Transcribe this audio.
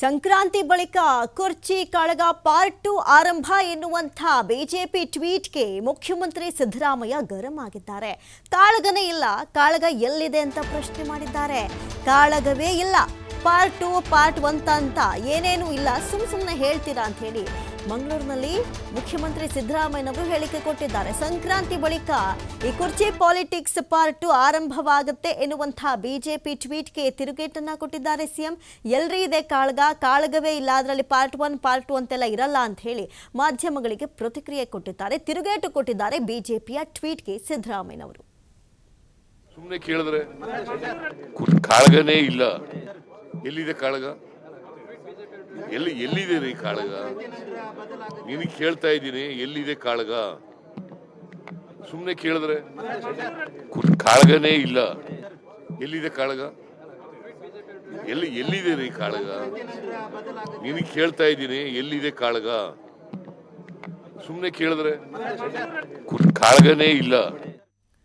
ಸಂಕ್ರಾಂತಿ ಬಳಿಕ ಕುರ್ಚಿ ಕಾಳಗ ಪಾರ್ಟ್ 2 ಆರಂಭ ಎನ್ನುವಂತ ಬಿಜೆಪಿ ಟ್ವೀಟ್ಗೆ ಮುಖ್ಯಮಂತ್ರಿ ಸಿದ್ದರಾಮಯ್ಯ ಗರಂ ಆಗಿದ್ದಾರೆ. ಕಾಳಗನೇ ಇಲ್ಲ, ಕಾಳಗ ಎಲ್ಲಿದೆ ಅಂತ ಪ್ರಶ್ನೆ ಮಾಡಿದ್ದಾರೆ. ಕಾಳಗವೇ ಇಲ್ಲ, ಪಾರ್ಟ್ 2 ಪಾರ್ಟ್ 1 ಅಂತ ಏನೇನೂ ಇಲ್ಲ, ಸುಮ್ಮನೆ ಹೇಳ್ತೀರಾ ಅಂತ ಹೇಳಿ ಮಂಗಳೂರಿನಲ್ಲಿ ಮುಖ್ಯಮಂತ್ರಿ ಸಿದ್ದರಾಮಯ್ಯನವರು ಹೇಳಿಕೆ ಕೊಟ್ಟಿದ್ದಾರೆ. ಸಂಕ್ರಾಂತಿ ಬಳಿಕ ಈ ಕುರ್ಚಿ ಪಾಲಿಟಿಕ್ಸ್ ಪಾರ್ಟ್ 2 ಆರಂಭವಾಗುತ್ತೆ ಎನ್ನುವಂತಹ ಬಿಜೆಪಿ ಟ್ವೀಟ್ಗೆ ತಿರುಗೇಟನ್ನ ಕೊಟ್ಟಿದ್ದಾರೆ ಸಿಎಂ. ಎಲ್ರಿ ಇದೆ ಕಾಳಗ, ಕಾಳಗವೇ ಇಲ್ಲ, ಅದರಲ್ಲಿ ಪಾರ್ಟ್ 1 ಪಾರ್ಟ್ 2 ಅಂತೆಲ್ಲ ಇರಲ್ಲ ಅಂತ ಹೇಳಿ ಮಾಧ್ಯಮಗಳಿಗೆ ಪ್ರತಿಕ್ರಿಯೆ ಕೊಟ್ಟಿದ್ದಾರೆ. ತಿರುಗೇಟು ಕೊಟ್ಟಿದ್ದಾರೆ ಬಿಜೆಪಿಯ ಟ್ವೀಟ್ಗೆ ಸಿದ್ದರಾಮಯ್ಯನವರು. ಸುಮ್ಮನೆ ಕೇಳಿದ್ರೆ ಕಾಳಗನೇ ಇಲ್ಲ, ಎಲ್ಲಿದೆ ಕಾಳಗ, ಎಲ್ಲಿದೆ ರೀ ಕಾಳಗ? ನಿನಗೆ ಕೇಳ್ತಾ ಇದ್ದೀನಿ, ಎಲ್ಲಿದೆ ಕಾಳಗ? ಸುಮ್ಮನೆ ಕೇಳಿದ್ರೆ ಕಾಳಗನೇ ಇಲ್ಲ, ಎಲ್ಲಿದೆ ಕಾಳಗ, ಎಲ್ಲಿದೆ ರೀ ಕಾಳಗ? ನಿನಗೆ ಕೇಳ್ತಾ ಇದ್ದೀನಿ, ಎಲ್ಲಿದೆ ಕಾಳಗ? ಸುಮ್ಮನೆ ಕೇಳಿದ್ರೆ ಕಾಳಗನೇ ಇಲ್ಲ.